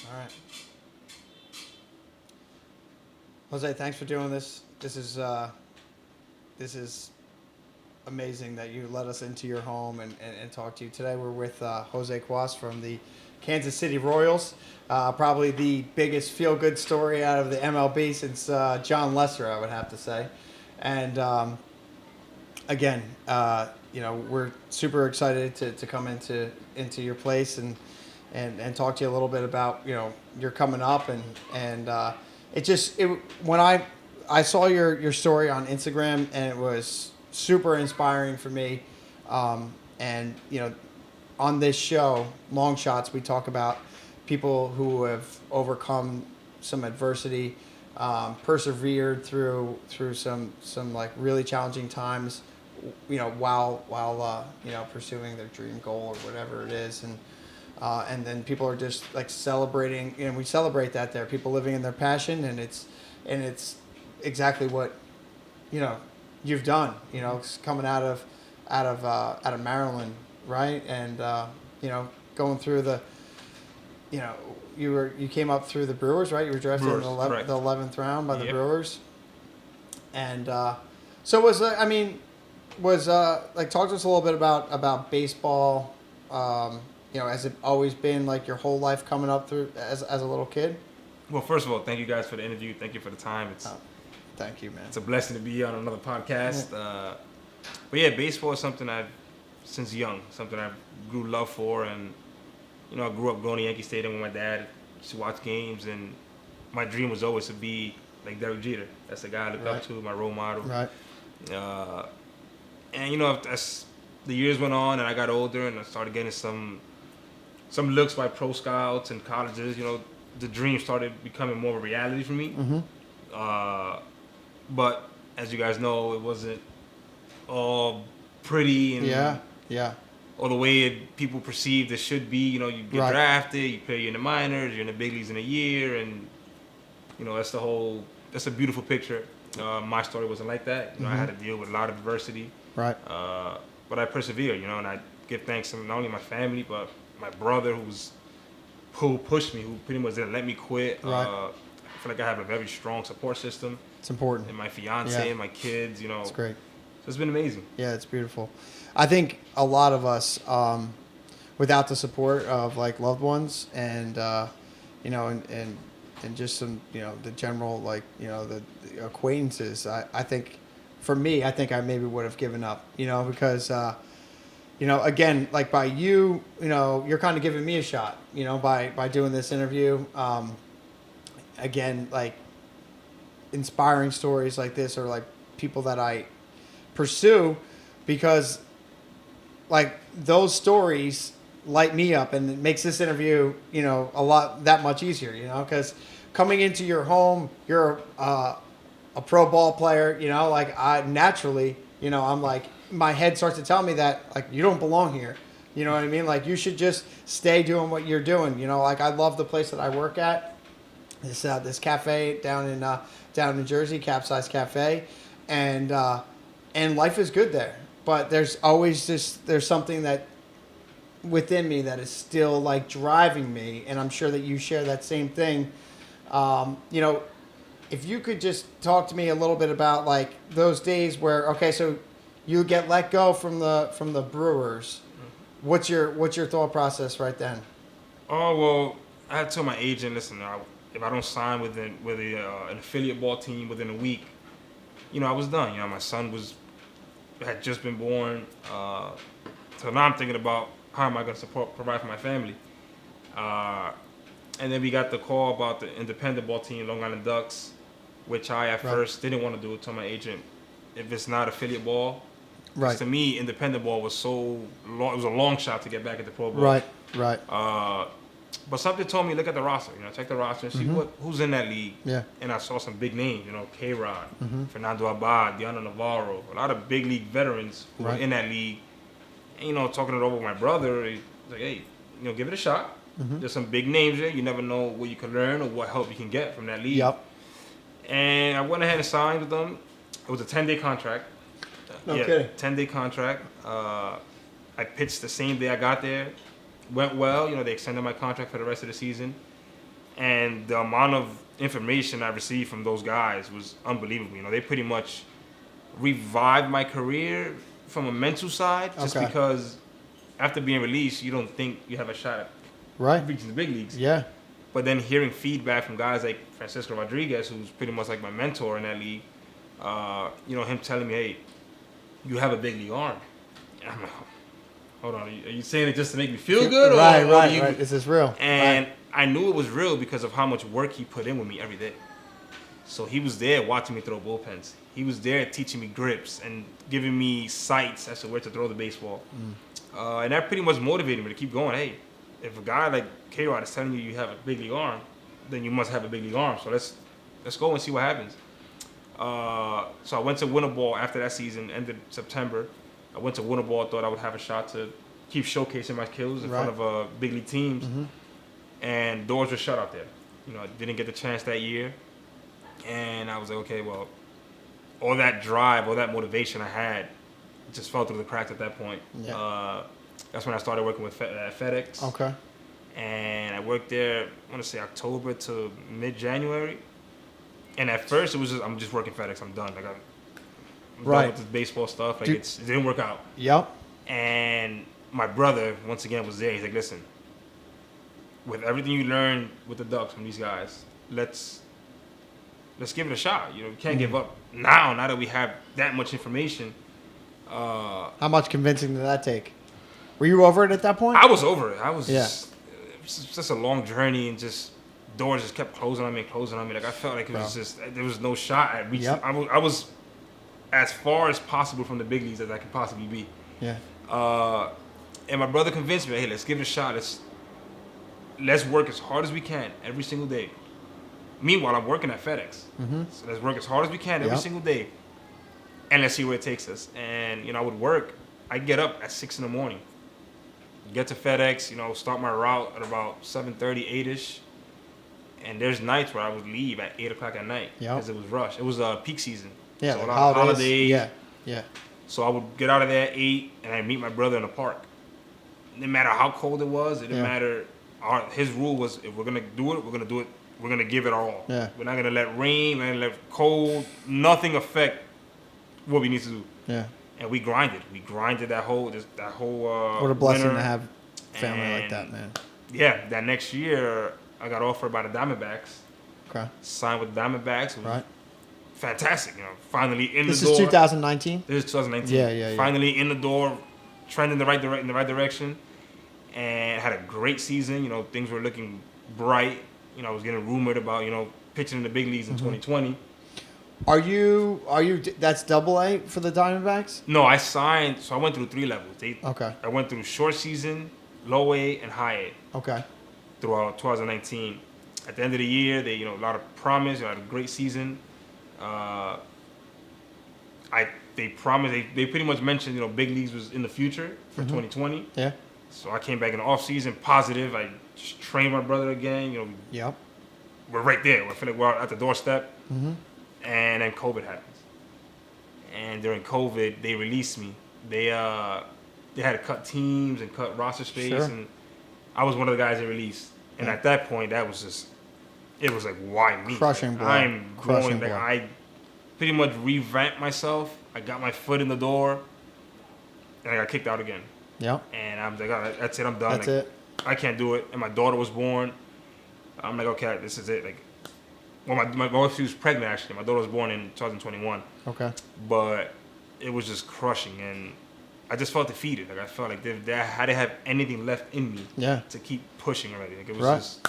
All right. Jose, thanks for doing this. This is amazing that you let us into your home and talk to you today. We're with José Cuas from the Kansas City Royals. Probably the biggest feel-good story out of the MLB since John Lester, I would have to say. And again, we're super excited to come into your place and talk to you a little bit about you're coming up and when I saw your story on Instagram, and it was super inspiring for me. And on this show, Long Shots, we talk about people who have overcome some adversity, persevered through some like really challenging times, while pursuing their dream goal or whatever it is, and then people are just like celebrating. We celebrate that there. People living in their passion, and it's exactly what you've done. It's coming out of Maryland, right? And going through you came up through the Brewers, right? You were drafted in the 11th round by the Brewers, and so was like, talk to us a little bit about baseball. Has it always been like your whole life coming up through as a little kid? Well, first of all, thank you guys for the interview. Thank you for the time. Thank you, man. It's a blessing to be on another podcast. Yeah. But yeah, baseball is something since young, something I grew love for, and I grew up going to Yankee Stadium with my dad to watch games, and my dream was always to be like Derek Jeter. That's the guy I looked up to, my role model. Right. And as the years went on and I got older and I started getting some looks by pro scouts and colleges, the dream started becoming more of a reality for me. Mm-hmm. But as you guys know, it wasn't all pretty and or the way people perceived it should be. You get drafted, you play in the minors, you're in the big leagues in a year, and that's a beautiful picture. My story wasn't like that. I had to deal with a lot of adversity. Right. But I persevered, and I give thanks to not only my family, but my brother who pushed me, who pretty much didn't let me quit. Right. I feel like I have a very strong support system. It's important. And my fiance and my kids, It's great. So it's been amazing. Yeah, it's beautiful. I think a lot of us, without the support of like loved ones and just some, the general, the acquaintances, I think for me, I think I maybe would have given up, because, again, like by you, you're kind of giving me a shot, by doing this interview. Again, like inspiring stories like this are like people that I pursue because like those stories light me up, and it makes this interview, that much easier, because coming into your home, you're a pro ball player, like I naturally, I'm like, my head starts to tell me that like you don't belong here. You know what I mean? Like you should just stay doing what you're doing. Like I love the place that I work at. This cafe down in New Jersey, Capsize Cafe, and life is good there. But there's always there's something that within me that is still like driving me, and I'm sure that you share that same thing. If you could just talk to me a little bit about like those days where so you get let go from the Brewers. What's your thought process right then? Oh well, I had to tell my agent, listen, if I don't sign with an affiliate ball team within a week, I was done. My son had just been born, so now I'm thinking about how am I going to provide for my family. And then we got the call about the independent ball team, Long Island Ducks, which I at first didn't want to do. Tell my agent, if it's not affiliate ball, right? To me, independent ball was so long. It was a long shot to get back into pro ball. Right. But something told me, look at the roster. Check the roster and see who's in that league. Yeah. And I saw some big names. K-Rod, Fernando Abad, Diana Navarro, a lot of big league veterans who were in that league. And, talking it over with my brother, he's like, hey, give it a shot. There's some big names there. You never know what you can learn or what help you can get from that league. Yep. And I went ahead and signed with them. It was a 10-day contract. No kidding. 10-day contract. I pitched the same day I got there. Went well. They extended my contract for the rest of the season. And the amount of information I received from those guys was unbelievable. You know, they pretty much revived my career from a mental side, just Okay. because after being released, you don't think you have a shot at Right. reaching the big leagues. Yeah. But then hearing feedback from guys like Francisco Rodriguez, who's pretty much like my mentor in that league, you know, him telling me, hey, you have a big league arm. And I'm like, hold on, are you saying it just to make me feel good? Right. This is real. And right. I knew it was real because of how much work he put in with me every day. So he was there watching me throw bullpens. He was there teaching me grips and giving me sights as to where to throw the baseball. And that pretty much motivated me to keep going. Hey, if a guy like K-Rod is telling you have a big league arm, then you must have a big league arm. So let's go and see what happens. So I went to Winter Ball after that season, ended September. I went to Winter Ball, thought I would have a shot to keep showcasing my skills in front of big league teams. And doors were shut out there. You know, I didn't get the chance that year. And I was like, okay, well, all that drive, all that motivation I had just fell through the cracks at that point. Yeah. That's when I started working with FedEx. Okay. And I worked there, I want to say October to mid-January. And at first, it was I'm just working FedEx. I'm done. Like I'm done with this baseball stuff. Like it didn't work out. Yep. And my brother, once again, was there. He's like, listen, with everything you learned with the Ducks from these guys, let's give it a shot. You know, we can't give up now that we have that much information. How much convincing did that take? Were you over it at that point? I was over it. I was just a long journey, and just doors just kept closing on me and closing on me. Like I felt like it was just there was no shot at reaching. I was as far as possible from the big leagues as I could possibly be. Yeah. And my brother convinced me, hey, let's give it a shot. Let's work as hard as we can every single day. Meanwhile, I'm working at FedEx. So let's work as hard as we can every single day. And let's see where it takes us. And, you know, I would work. I'd get up at 6 in the morning. Get to FedEx, you know, start my route at about 7:30, 8-ish. And there's nights where I would leave at 8 o'clock at night because it was rush. It was peak season. Yeah, so like a lot of holidays. Yeah. So I would get out of there at 8 and I'd meet my brother in the park. No matter how cold it was, it didn't matter. His rule was, if we're going to do it, we're going to do it. We're going to give it our all. Yeah. We're not going to let rain, we're not going to let cold, nothing affect what we need to do. Yeah. And we grinded. We grinded that whole what a blessing winter. To have family like that, man. Yeah, that next year, I got offered by the Diamondbacks. Okay. Signed with the Diamondbacks. It was fantastic. You know, finally in the door. This is 2019? This is 2019. Yeah. Finally in the door, trending in the right direction. And had a great season. You know, things were looking bright. You know, I was getting rumored about, you know, pitching in the big leagues in 2020. Are you? That's AA for the Diamondbacks? No, I signed. So I went through 3 levels. Okay. I went through short season, low A, and high A. Okay. Throughout 2019. At the end of the year, they, you know, a lot of promise. They had a great season. They promised. They pretty much mentioned, you know, big leagues was in the future for 2020. Yeah. So I came back in the off season positive. I just trained my brother again. You know. We're right there. I feel like we're at the doorstep. And then COVID happens. And during COVID, they released me. They had to cut teams and cut roster space, and I was one of the guys they released. And at that point, that was just, it was like, why me? Crushing blow. I'm growing. Like, I pretty much revamped myself. I got my foot in the door, and I got kicked out again. Yeah. And I'm like, all right, that's it. I'm done. That's it. I can't do it. And my daughter was born. I'm like, okay, this is it. Like, well, my wife, she was pregnant, actually. My daughter was born in 2021. Okay. But it was just crushing, and I just felt defeated. Like, I felt like I didn't have anything left in me to keep pushing already. Like, it was just,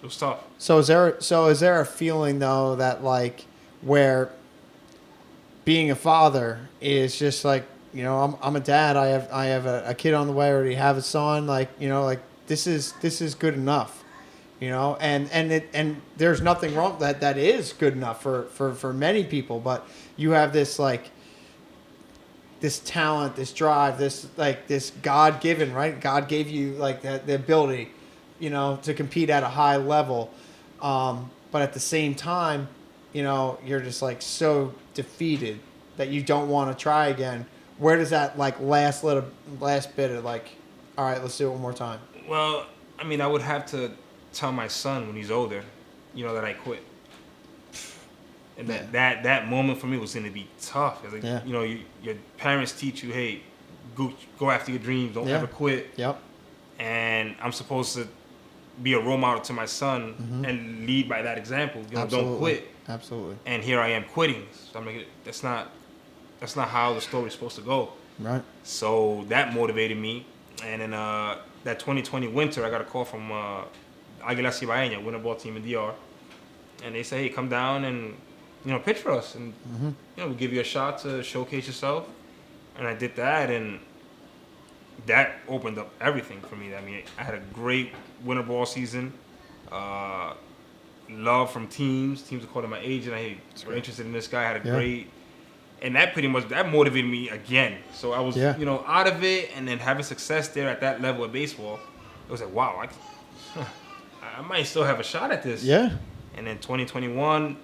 it was tough. So is there a feeling, though, that, like, where being a father is just like, you know, I'm a dad. I have a kid on the way. I already have a son. Like, you know, like, this is good enough. You know, and there's nothing wrong that is good enough for many people, but you have this, like, this talent, this drive, this God-given, right? God gave you, like, the ability, you know, to compete at a high level, but at the same time, you know, you're just, like, so defeated that you don't want to try again. Where does that, like, last bit of, like, all right, let's do it one more time? Well, I mean, I would have to tell my son when he's older, that I quit. And Yeah. that moment for me was going to be tough. It's like, Yeah. your parents teach you, hey, go after your dreams, don't ever quit. Yep. And I'm supposed to be a role model to my son and lead by that example. Don't quit. Absolutely. And here I am quitting. So I'm like, that's not how the story's supposed to go. Right. So that motivated me. And in that 2020 winter, I got a call from Águila Cibaeña, winter ball team in DR. And they say, hey, come down and, pitch for us. And, we'll give you a shot to showcase yourself. And I did that, and that opened up everything for me. I mean, I had a great winter ball season. Love from teams. Teams were calling my agent. Hey, we're interested in this guy. I had a great... And that pretty much, that motivated me again. So I was, out of it, and then having success there at that level of baseball, it was like, wow, I might still have a shot at this. Yeah. And then 2021,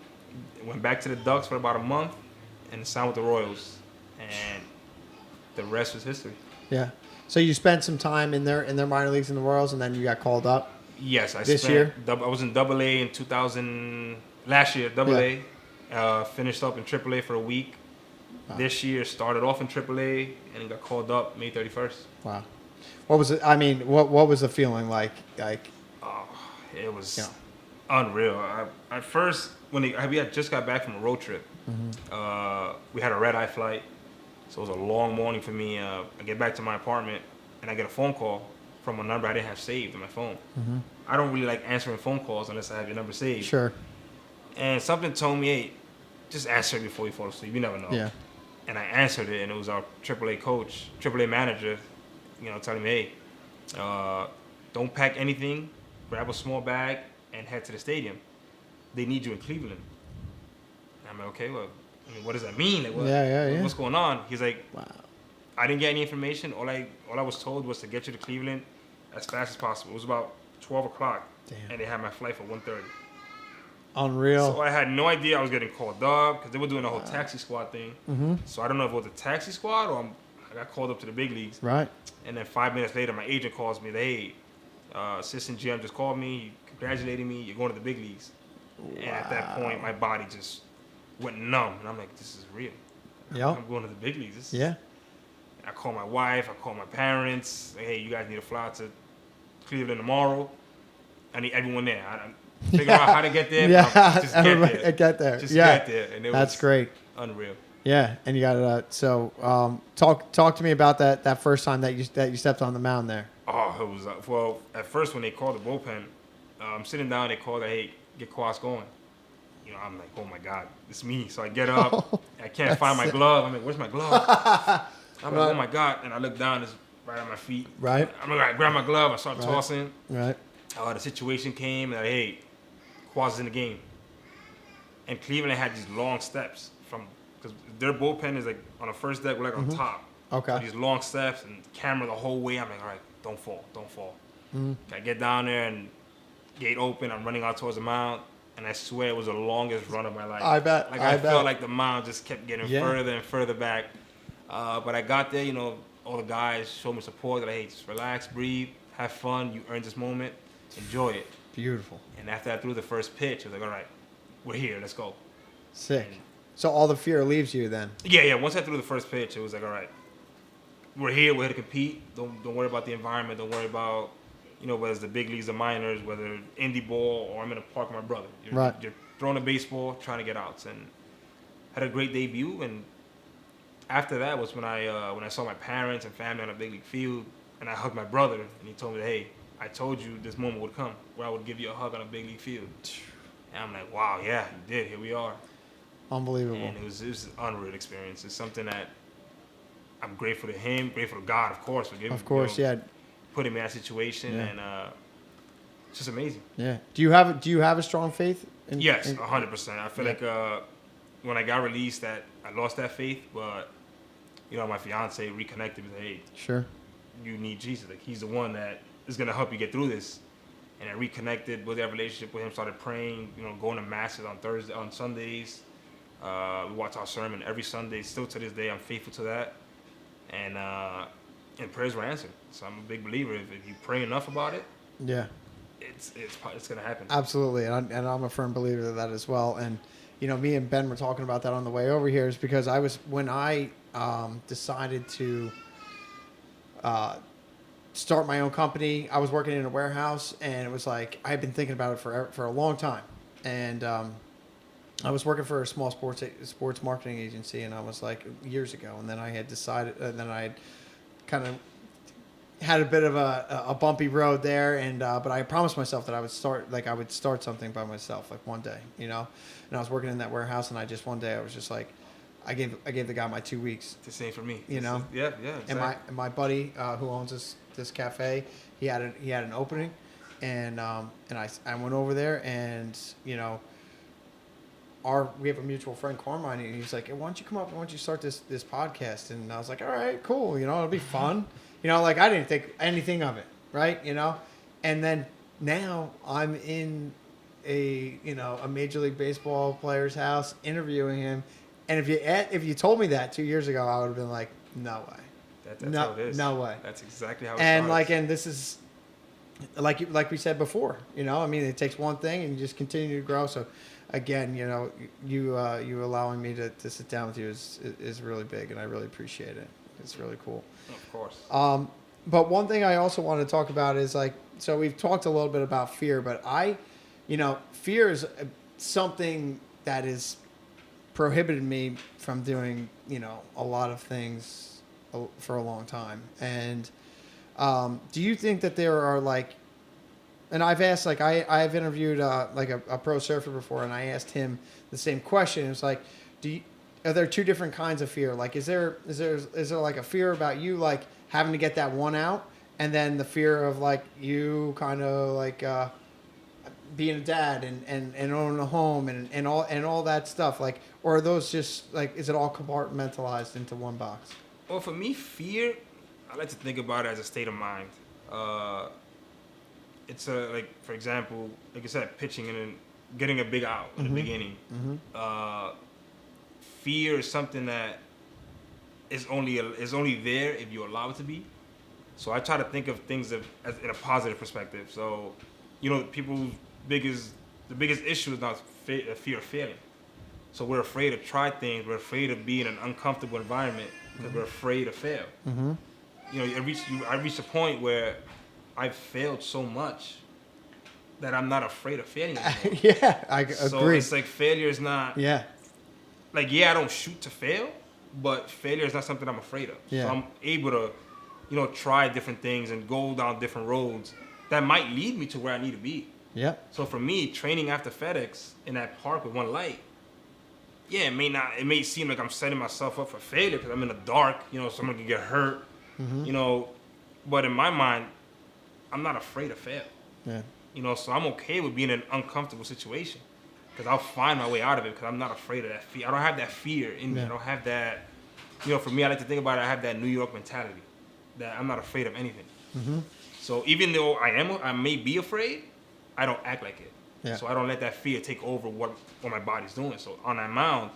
went back to the Ducks for about a month, and signed with the Royals. And the rest was history. Yeah. So you spent some time in their minor leagues in the Royals, and then you got called up. Yes, I was in AA in 2000 last year. AA, finished up in AAA for a week. Wow. This year started off in AAA and got called up May 31st. Wow. What was it? I mean, what was the feeling like? It was unreal. At first, we had just got back from a road trip. We had a red-eye flight, so it was a long morning for me. I get back to my apartment and I get a phone call from a number I didn't have saved on my phone. I don't really like answering phone calls unless I have your number saved. Sure. And something told me, hey, just answer it before you fall asleep. You never know. Yeah. And I answered it, and it was our AAA coach, AAA manager, telling me, hey, don't pack anything, grab a small bag, and head to the stadium. They need you in Cleveland. And I'm like, okay, well, what does that mean? Like, what's going on? He's like, wow. I didn't get any information. All I was told was to get you to Cleveland as fast as possible. It was about 12 o'clock, and they had my flight for 1:30. Unreal. So I had no idea I was getting called up because they were doing the whole taxi squad thing. So I don't know if it was a taxi squad or I got called up to the big leagues. Right. And then 5 minutes later, my agent calls me. Hey, assistant GM just called me, congratulating me. You're going to the big leagues. Wow. And at that point, my body just went numb. And I'm like, this is real. Yep. I'm going to the big leagues. I call my wife. I call my parents. Hey, you guys need to fly to Cleveland tomorrow. I need everyone there. Figure out how to get there. Just get there. Just get there. And that's great. Unreal. Yeah, and you got talk to me about that first time that you stepped on the mound there. Oh, it was well. At first, when they called the bullpen, I'm sitting down. They called, hey, get Cuas going. I'm like, oh my God, it's me. So I get up. I can't find my glove. I'm like, where's my glove? I'm like, oh my God, and I look down. It's right at my feet. Right. I'm like, I grab my glove. I start tossing. Right. The situation came. And hey, Cuas is in the game. And Cleveland had these long steps because their bullpen is like on the first deck, we're like on top. Okay. So these long steps and camera the whole way. I'm like, all right, don't fall. I get down there and gate open. I'm running out towards the mound, and I swear it was the longest run of my life. I bet. Like I felt like the mound just kept getting further and further back. But I got there. All the guys showed me support. They're like, hey, just relax, breathe, have fun. You earned this moment. Enjoy it. Beautiful. And after I threw the first pitch, I was like, all right, we're here. Let's go. Sick. So all the fear leaves you then? Yeah. Once I threw the first pitch, it was like, all right, we're here. We're here to compete. Don't worry about the environment. Don't worry about, whether it's the big leagues, the minors, whether indie ball, or I'm in a park with my brother. You're throwing a baseball, trying to get outs. And had a great debut. And after that was when I saw my parents and family on a big league field, and I hugged my brother, and he told me, hey, I told you this moment would come where I would give you a hug on a big league field. And I'm like, wow, yeah, you did. Here we are. Unbelievable. And it was an unreal experience. It's something that I'm grateful to him, grateful to God, of course, for giving putting me in that situation, and it's just amazing. Yeah. Do you have a strong faith? Yes, 100%. I feel like when I got released, that I lost that faith, but my fiance reconnected with, hey, sure, you need Jesus. Like he's the one that is gonna help you get through this. And I reconnected with that relationship with him. Started praying, going to masses on Sundays. We watch our sermon every Sunday. Still to this day, I'm faithful to that. And prayers were answered. So I'm a big believer. If you pray enough about it, it's gonna happen. Absolutely, and I'm a firm believer of that as well. And me and Ben were talking about that on the way over here, is because when I decided to start my own company, I was working in a warehouse, and it was like I had been thinking about it for a long time, and I was working for a small sports marketing agency, and I was like years ago, and then I had decided, and then I had kind of had a bit of a bumpy road there, and but I promised myself that I would start something by myself, like one day, and I was working in that warehouse, and I just one day I was just like, I gave the guy my 2 weeks. The same for me. Yeah. Exactly. And my buddy who owns this cafe, he had an opening, and I went over there, and we have a mutual friend, Carmine, and he's like, hey, why don't you come up? Why don't you start this podcast? And I was like, all right, cool. It'll be fun. Like I didn't think anything of it, right? And then now I'm in a Major League Baseball player's house interviewing him. And if you told me that 2 years ago, I would have been like, no way. That's how it is. No way. That's exactly how it starts. starts. And this is like we said before, it takes one thing and you just continue to grow. So again, you allowing me to sit down with you is really big, and I really appreciate it. It's really cool. Of course. But one thing I also want to talk about is so we've talked a little bit about fear, but fear is something that is prohibited me from doing, a lot of things for a long time. And do you think that there are and I've asked, I've interviewed a pro surfer before, and I asked him the same question. It's like, are there two different kinds of fear? Is there a fear about you having to get that one out, and then the fear of you kind of being a dad and owning a home and all that stuff, or are those just is it all compartmentalized into one box? Well, for me, fear, I like to think about it as a state of mind. It's for example, like I said, pitching and then getting a big out in the beginning. Mm-hmm. Fear is something that is only there if you allow it to be. So I try to think of things as in a positive perspective. So, people's the biggest issue is not fear of failing. So we're afraid to try things. We're afraid of being in an uncomfortable environment because we're afraid to fail. Mm-hmm. I reached a point where I've failed so much that I'm not afraid of failing anymore. Yeah, I agree. So it's failure is not... Yeah. I don't shoot to fail, but failure is not something I'm afraid of. Yeah. So I'm able to, try different things and go down different roads that might lead me to where I need to be. Yeah. So for me, training after FedEx in that park with one light, it may seem like I'm setting myself up for failure because I'm in the dark, someone can get hurt, but in my mind, I'm not afraid to fail. Yeah. So I'm okay with being in an uncomfortable situation because I'll find my way out of it because I'm not afraid of that fear. I don't have that fear in me. I don't have that, for me, I like to think about it, I have that New York mentality that I'm not afraid of anything. Mm-hmm. So even though I may be afraid, I don't act like it. Yeah. So I don't let that fear take over what my body's doing. So on that mound,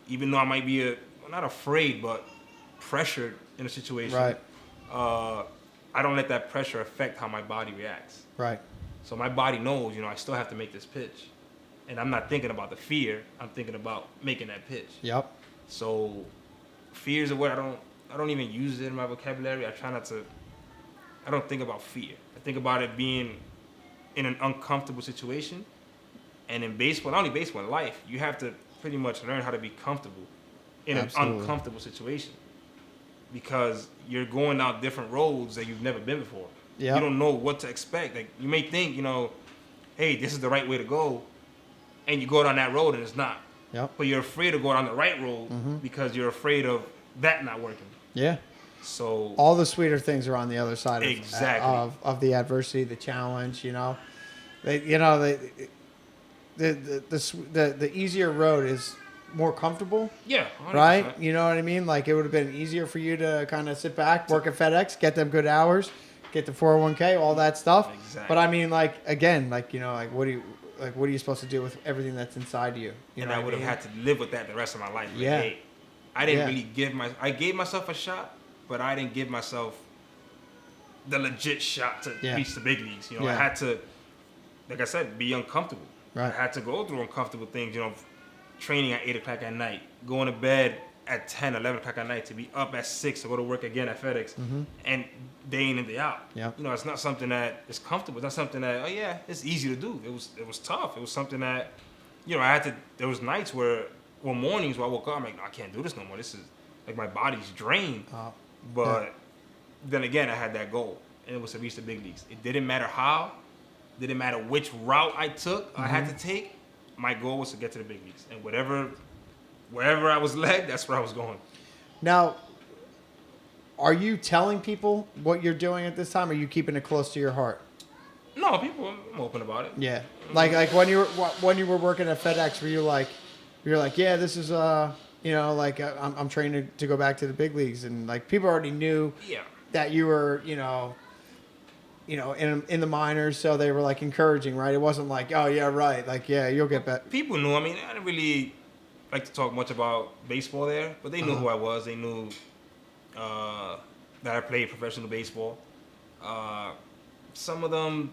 even though I might be not afraid, but pressured in a situation, right. I don't let that pressure affect how my body reacts. Right. So my body knows, I still have to make this pitch. And I'm not thinking about the fear. I'm thinking about making that pitch. Yep. So fear is a word I don't even use it in my vocabulary. I don't think about fear. I think about it being in an uncomfortable situation. And in baseball, not only baseball, in life, you have to pretty much learn how to be comfortable in an uncomfortable situation. Because you're going down different roads that you've never been before. Yep. You don't know what to expect. You may think, hey, this is the right way to go. And you go down that road and it's not. Yep. But you're afraid to go down the right road because you're afraid of that not working. Yeah. So all the sweeter things are on the other side of the adversity, the challenge. The easier road is more comfortable. Yeah. 100%. Right. You know what I mean? It would have been easier for you to kind of sit back, work at FedEx, get them good hours, get the 401k, all that stuff. Exactly. But I mean, what are you supposed to do with everything that's inside you? I would have had to live with that the rest of my life. I didn't really I gave myself a shot, but I didn't give myself the legit shot to reach the big leagues. I had to like I said, be uncomfortable. Right. I had to go through uncomfortable things, training at 8 o'clock at night, going to bed at 10, 11 o'clock at night to be up at 6 to go to work again at FedEx, and day in and day out. Yep. It's not something that is comfortable. It's not something that, it's easy to do. It was tough. It was something that, there was nights or mornings where I woke up, I'm like, no, I can't do this no more. This is, like, my body's drained. But then again, I had that goal, and it was to reach the big leagues. It didn't matter how, didn't matter which route I took, I had to take. My goal was to get to the big leagues, and wherever I was led, that's where I was going. Now, are you telling people what you're doing at this time, or are you keeping it close to your heart? No, I'm open about it. Yeah, like when you were working at FedEx, were you like, yeah, this is I'm training to go back to the big leagues, and like people already knew that you were in the minors, so they were like encouraging, right? It wasn't like, oh yeah, right, like yeah, you'll get back. People knew. I mean, I didn't really like to talk much about baseball there, but they knew who I was. They knew that I played professional baseball. Some of them,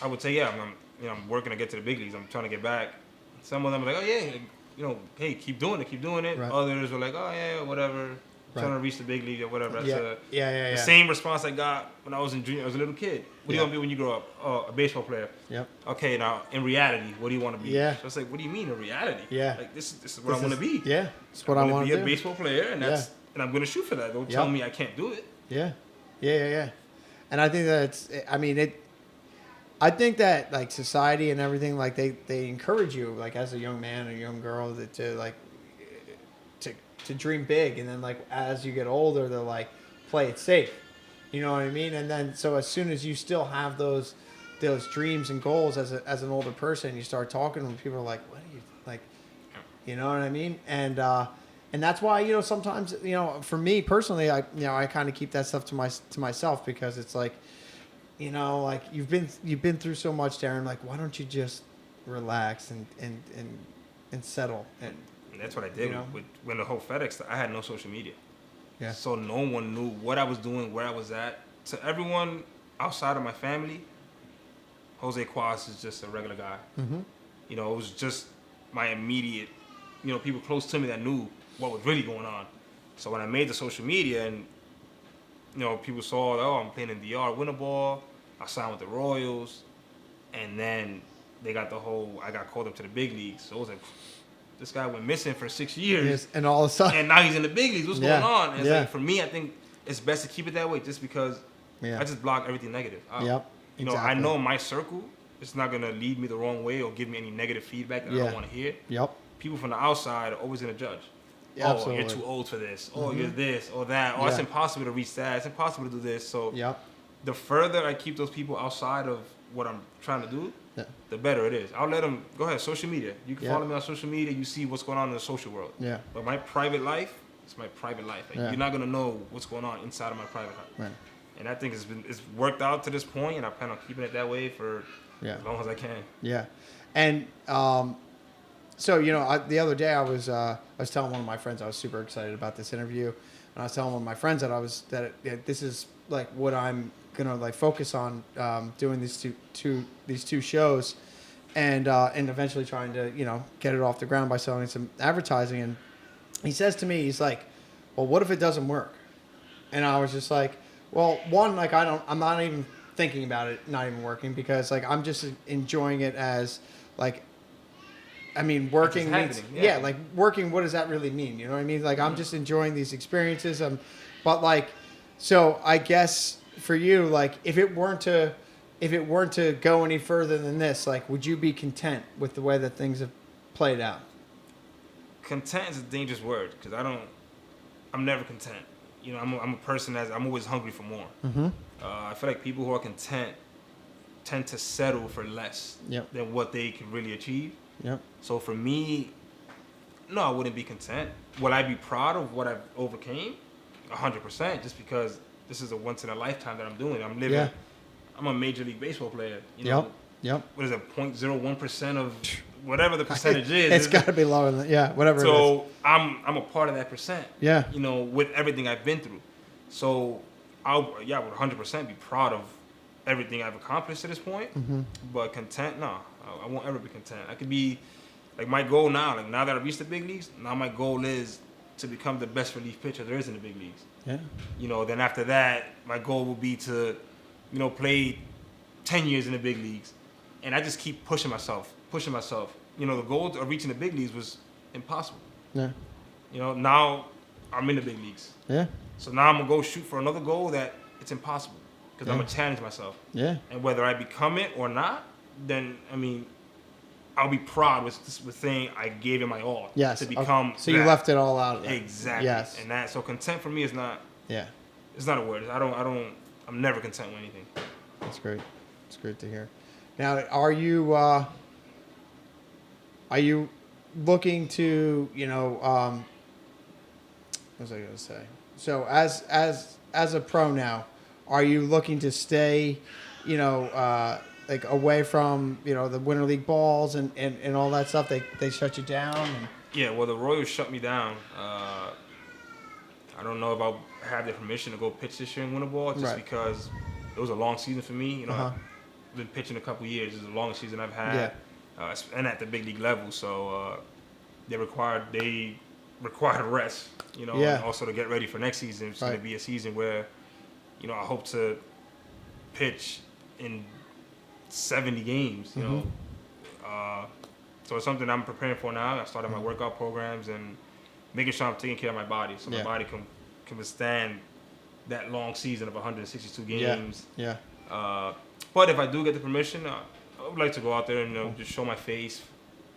I would say, I'm working to get to the big leagues. I'm trying to get back. Some of them were like, oh yeah, hey, keep doing it. Right. Others were like, oh yeah, whatever. Right. Trying to reach the big league or whatever. Yeah. The same response I got when I was in junior. I was a little kid. What do you want to be when you grow up? Oh, a baseball player. Yep. Okay, now in reality, what do you want to be? Yeah. So it's like, what do you mean in reality? Yeah. Like this is what I want to be. Yeah. It's what I want to be do. a baseball player, and and I'm going to shoot for that. Don't tell me I can't do it. Yeah. And I think I think that like society and everything, like they encourage you, like as a young man or young girl, to dream big, and then like as you get older, they're like, play it safe. You know what I mean? And then so as soon as you still have those dreams and goals as an older person, you start talking to them, people are like, what do you like? You know what I mean? And that's why sometimes for me personally, I kind of keep that stuff to myself, because it's like like you've been through so much, Darren. Like, why don't you just relax and settle? And that's what I did when the whole FedEx. I had no social media. Yeah. So no one knew what I was doing, where I was at. To everyone outside of my family, José Cuas is just a regular guy. Mm-hmm. It was just my immediate, people close to me that knew what was really going on. So when I made the social media and, people saw, I'm playing in DR, win a ball, I signed with the Royals, and then they got I got called up to the big leagues. So it was like, this guy went missing for 6 years. Yes, and all of a sudden. And now he's in the big leagues. What's going on? And it's Yeah. like, for me, I think it's best to keep it that way, just because I just block everything negative out. Yep. I Exactly. know my circle, it's not going to lead me the wrong way or give me any negative feedback that I don't want to hear. Yep. People from the outside are always going to judge. Yeah, oh, absolutely. you're too old for this. Oh, you're this or that. Oh, it's impossible to reach that. It's impossible to do this. So the further I keep those people outside of what I'm trying to do, the better it is. I'll let them go ahead. Social media. You can follow me on social media. You see what's going on in the social world. Yeah. But my private life, it's my private life. Like, you're not gonna know what's going on inside of my private life. Right. And I think it's worked out to this point, and I plan on keeping it that way for as long as I can. Yeah. And so the other day I was telling one of my friends I was super excited about this interview, and I was telling one of my friends that this is like what I'm gonna like focus on doing these two shows, and eventually trying to get it off the ground by selling some advertising. And he says to me, he's like, well, what if it doesn't work? And I was just like, well, one, like I'm not even thinking about it not even working, because like I'm just enjoying it as like, I mean, working means, like working, what does that really mean? You know what I mean? Like I'm just enjoying these experiences. But like, so I guess for you, like if it weren't to go any further than this, like would you be content with the way that things have played out? Content is a dangerous word, because I'm never content. I'm a person I'm always hungry for more. Mm-hmm. I feel like people who are content tend to settle for less than what they can really achieve. Yep. So for me, no, I wouldn't be content. Will I be proud of what I've overcame? 100%, just because this is a once in a lifetime that I'm doing. I'm living. Yeah. I'm a Major League Baseball player. Yep. What is it? 0.01% of whatever the percentage is. It's got to be lower than whatever. So it is. I'm a part of that percent. Yeah. With everything I've been through. So I would 100% be proud of everything I've accomplished to this point. Mm-hmm. But content, no, I won't ever be content. I could be like my goal now. Like now that I've reached the big leagues, now my goal is to become the best relief pitcher there is in the big leagues. Yeah. Then after that, my goal will be to, play 10 years in the big leagues. And I just keep pushing myself. The goal of reaching the big leagues was impossible. Yeah. Now I'm in the big leagues. Yeah. So now I'm going to go shoot for another goal that it's impossible because I'm going to challenge myself. Yeah. And whether I become it or not, then, I'll be proud with saying I gave it my all to become. So you left it all out of that. Exactly. Yes. And so content for me is not. Yeah. It's not a word. I'm never content with anything. That's great. It's great to hear. Now, are you looking to, what was I going to say? So as a pro now, are you looking to stay, like away from, the Winter League balls and all that stuff? They shut you down? And... Yeah, well, the Royals shut me down. I don't know if I'll have their permission to go pitch this year in winter ball just because it was a long season for me. I've been pitching a couple years. It's the longest season I've had, and at the big league level. So they required rest, and also to get ready for next season. It's going to be a season where, I hope to pitch in 70 games, so it's something I'm preparing for now. I started my workout programs and making sure I'm taking care of my body so my body can withstand that long season of 162 games. Yeah. But if I do get the permission, I would like to go out there and just show my face.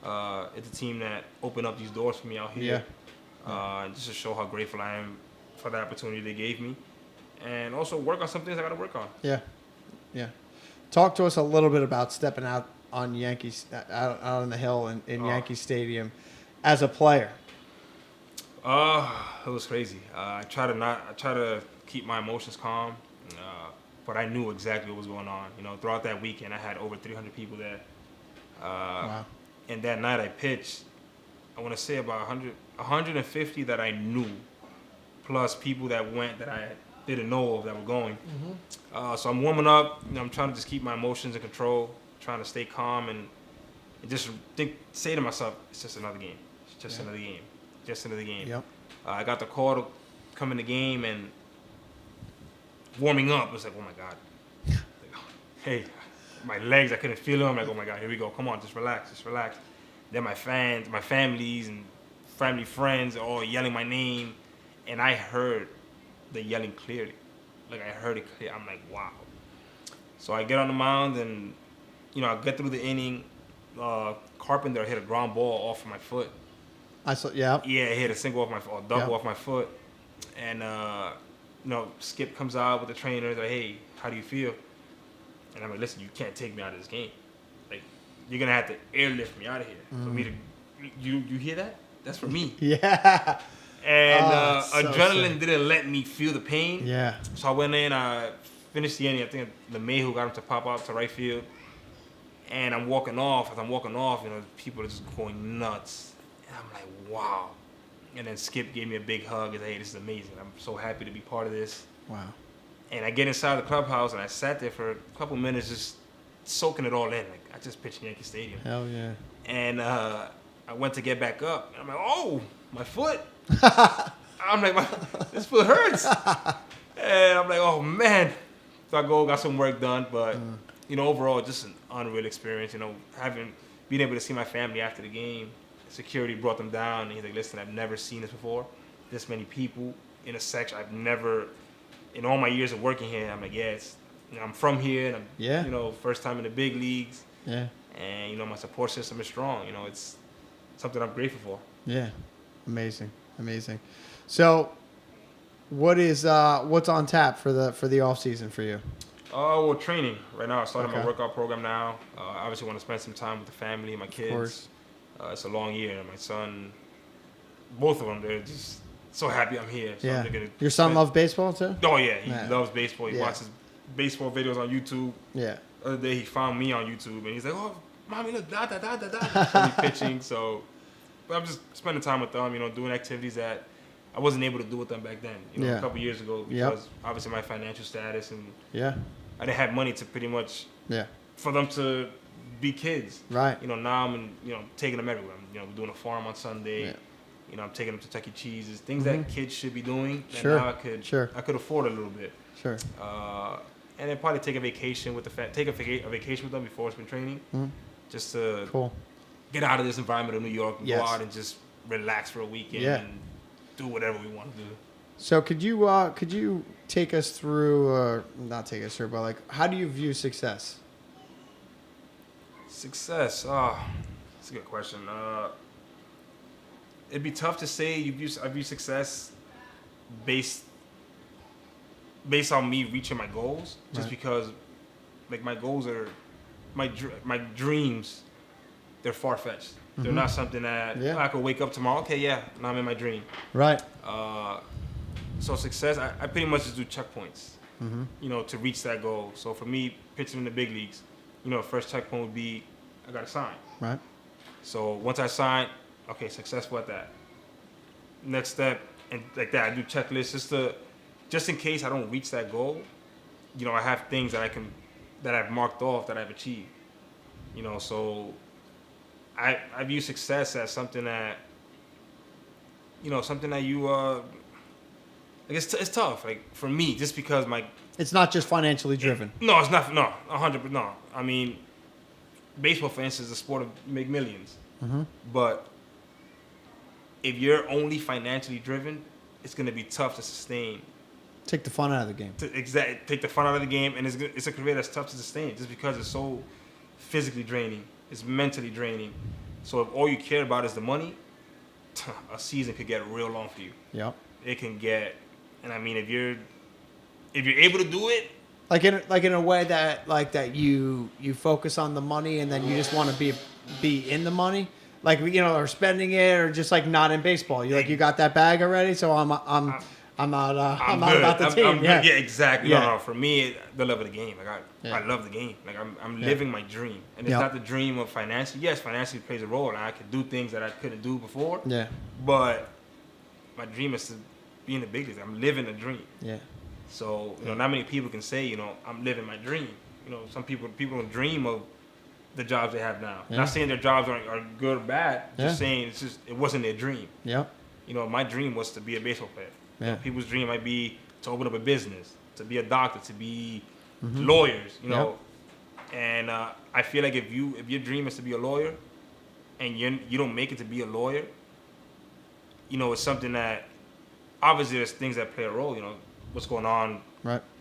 It's a team that opened up these doors for me out here. Just to show how grateful I am for the opportunity they gave me. And also work on some things I got to work on. Yeah. Yeah. Talk to us a little bit about stepping out on Yankees, out on the hill in Yankee Stadium as a player. It was crazy. I try to keep my emotions calm, but I knew exactly what was going on. Throughout that weekend, I had over 300 people there. Wow. And that night I pitched, I want to say about 150 that I knew, plus people that went that I didn't know of that were going. So I'm warming up. I'm trying to just keep my emotions in control, trying to stay calm and just say to myself, it's just another game. It's just another game. Just another game. Yep. I got the call to come in the game and warming up. It was like, oh my God. Hey, my legs, I couldn't feel them. I'm like, oh my God, here we go. Come on, just relax. Then my fans, my families and family friends are all yelling my name. And I heard the yelling clearly. Like I heard it clear. I'm like, wow. So I get on the mound and, I get through the inning. Carpenter hit a ground ball off of my foot. I saw, yeah. Yeah, he hit a single off my foot, double off my foot. And, Skip comes out with the trainer. He's like, hey, how do you feel? And I'm like, listen, you can't take me out of this game. Like, you're going to have to airlift me out of here. For me to, you hear that? That's for me. Yeah. And adrenaline didn't let me feel the pain. Yeah. So I went in, I finished the inning. I think LeMahieu got him to pop out to right field. And I'm walking off. As I'm walking off, people are just going nuts. And I'm like, wow. And then Skip gave me a big hug and said, hey, this is amazing. I'm so happy to be part of this. Wow. And I get inside the clubhouse and I sat there for a couple minutes just soaking it all in. Like, I just pitched in Yankee Stadium. Hell yeah. And I went to get back up. And I'm like, oh, my foot. I'm like, this foot hurts. And I'm like, oh, man. So I got some work done. But, overall, just an unreal experience. Being able to see my family after the game. Security brought them down. And he's like, listen, I've never seen this before. This many people in a section. I've never, in all my years of working here, I'm like, yes. I'm from here. And I'm, first time in the big leagues. Yeah. And, my support system is strong. It's something I'm grateful for. Yeah. Amazing. So, what's on tap for the off season for you? Well, training right now. I started my workout program now. Obviously, want to spend some time with the family, my kids. Of course. It's a long year. My son, both of them, they're just so happy I'm here. So yeah. Your son loves baseball too? Oh yeah, he loves baseball. He watches baseball videos on YouTube. Yeah. The other day he found me on YouTube and he's like, "Oh, mommy, look, da da da da da." So me pitching. So, but I'm just spending time with them. Doing activities that I wasn't able to do with them back then. A couple years ago because obviously my financial status and I didn't have money to pretty much for them to be kids. Right. You know, now I'm taking them everywhere. We're doing a farm on Sunday. Yeah. You know, I'm taking them to Chuck E. Cheese's, things that kids should be doing. And Sure. now I could afford a little bit. Sure. And then probably take a vacation with take a vacation with them before spring training, just to get out of this environment of New York and go out and just relax for a weekend and do whatever we want to do. So could you take us through, not take us through, but like, how do you view success? Success, that's a good question. It'd be tough to say I view success based on me reaching my goals, just because, like, my goals are my dreams. They're far fetched. They're not something that I could wake up tomorrow. Okay, now I'm in my dream. Right. So success, I pretty much just do checkpoints, to reach that goal. So for me, pitching in the big leagues, first checkpoint would be I got to sign. Right. So once I sign, okay, successful at that. Next step, and like that, I do checklists just in case I don't reach that goal. I have things that I've marked off that I've achieved. So I view success as something that, I guess it's tough. Like for me, just because it's not just financially driven. No, it's not. No, 100%. No, I mean, baseball, for instance, is a sport of make millions. But if you're only financially driven, it's going to be tough to sustain. Take the fun out of the game. Take the fun out of the game, and it's a career that's tough to sustain just because it's so physically draining. It's mentally draining. So if all you care about is the money, a season could get real long for you. Yep. It can get, and I mean, if you're able to do it, like in a way that you focus on the money and then you just want to be in the money, like or spending it, or just like not in baseball. You got that bag already, so I'm not about the team. Yeah, exactly. Yeah. No, for me, the love of the game. Like I love the game. Like I'm living my dream, and it's not the dream of financially. Yes, financially plays a role, and I could do things that I couldn't do before. Yeah. But my dream is to be in the big leagues. I'm living a dream. Yeah. So not many people can say I'm living my dream. Some people don't dream of the jobs they have now. Yeah. Not saying their jobs are good or bad. Just saying it wasn't their dream. Yeah. My dream was to be a baseball player. Yeah. People's dream might be to open up a business, to be a doctor, to be lawyers. And I feel like if your dream is to be a lawyer, and you don't make it to be a lawyer, it's something that obviously there's things that play a role. What's going on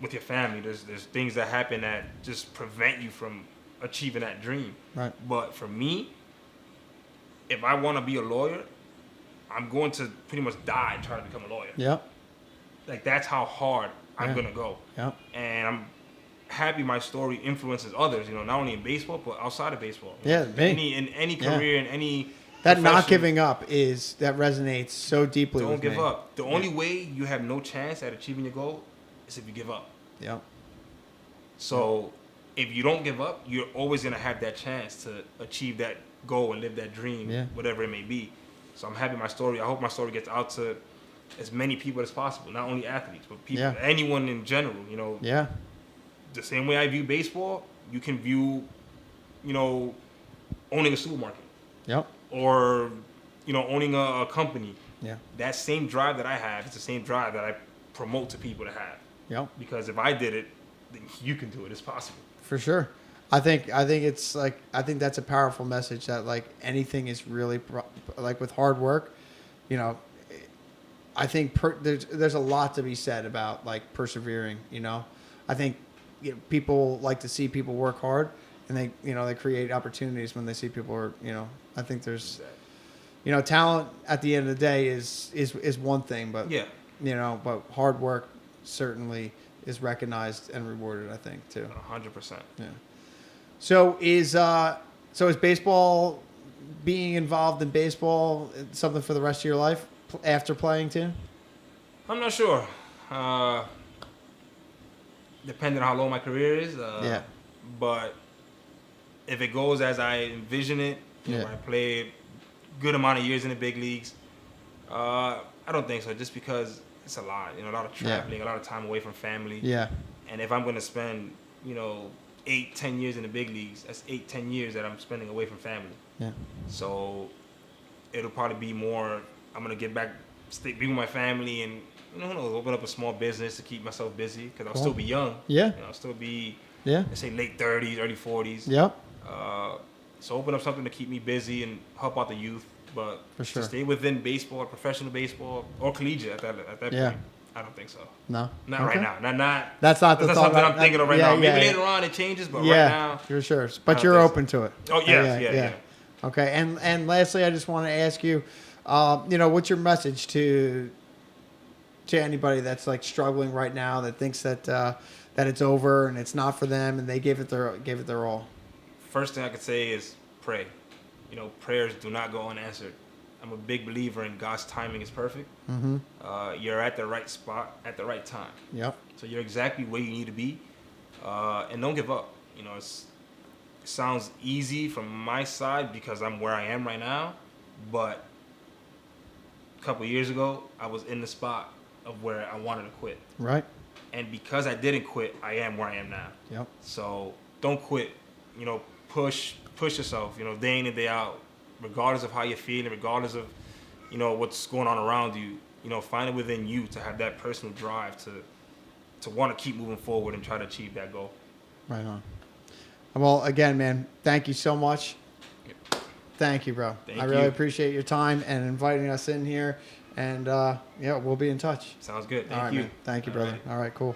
with your family. There's things that happen that just prevent you from achieving that dream. Right. But for me, if I want to be a lawyer, I'm going to pretty much die trying to become a lawyer. Yep. Like that's how hard I'm gonna go. Yep. And I'm happy my story influences others. Not only in baseball but outside of baseball. Yeah. In any career, in any. That not giving up that resonates so deeply. Don't give up. The only way you have no chance at achieving your goal is if you give up. Yep. So if you don't give up, you're always gonna have that chance to achieve that goal and live that dream, whatever it may be. So I'm happy my story. I hope my story gets out to as many people as possible, not only athletes, but people, anyone in general. Yeah. The same way I view baseball, you can view, owning a supermarket. Yep. Or, owning a company. Yeah. That same drive that I have, it's the same drive that I promote to people to have. Yep. Because if I did it, then you can do it. It's possible. For sure. I think it's like, I think that's a powerful message that like anything is really like with hard work, I think there's a lot to be said about like persevering, I think people like to see people work hard, and they create opportunities when they see people are, I think there's, talent at the end of the day is one thing, but but hard work certainly is recognized and rewarded, I think too. 100%. Yeah. So is baseball, being involved in baseball, something for the rest of your life after playing too? I'm not sure. Depending on how long my career is. But if it goes as I envision it, where I play a good amount of years in the big leagues, I don't think so. Just because it's a lot, a lot of traveling, a lot of time away from family. Yeah. And if I'm going to spend you know, 8-10 years in the big leagues. That's 8-10 years that I'm spending away from family. Yeah. So it'll probably be more. I'm gonna get back, be with my family, and you know, who knows, open up a small business to keep myself busy because I'll still be young. Yeah. You know, I'll still be. Yeah. Let's say late 30s, early 40s. Yep. So open up something to keep me busy and help out the youth. But For sure. to stay within baseball, professional baseball, or collegiate at that Yeah. point, I don't think so. No. Not Okay. right now. Not. That's not the That's thought. something I'm thinking of right now. Maybe yeah. later on it changes, but Yeah, right now. for sure. I But don't you're think so. open to it. Oh yes, yeah. Okay, and lastly, I just want to ask you, you know, what's your message to anybody that's like struggling right now that thinks that that it's over and it's not for them and they gave it their all? First thing I could say is pray. You know, prayers do not go unanswered. I'm a big believer in God's timing is perfect. Mm-hmm. You're at the right spot at the right time. Yep. So you're exactly where you need to be, and don't give up. You know, it sounds easy from my side because I'm where I am right now, but a couple years ago, I was in the spot of where I wanted to quit. Right. And because I didn't quit, I am where I am now. Yep. So don't quit. You know, push yourself. You know, day in and day out, regardless of how you're feeling, regardless of, you know, what's going on around you. You know, find it within you to have that personal drive to want to keep moving forward and try to achieve that goal. Right on. Well, again, man, thank you so much. Yep. Thank you, bro. Thank I really you. appreciate your time and inviting us in here. And yeah, we'll be in touch. Sounds good. All right, Thank you. man. Thank you, brother. Alrighty. All right, cool.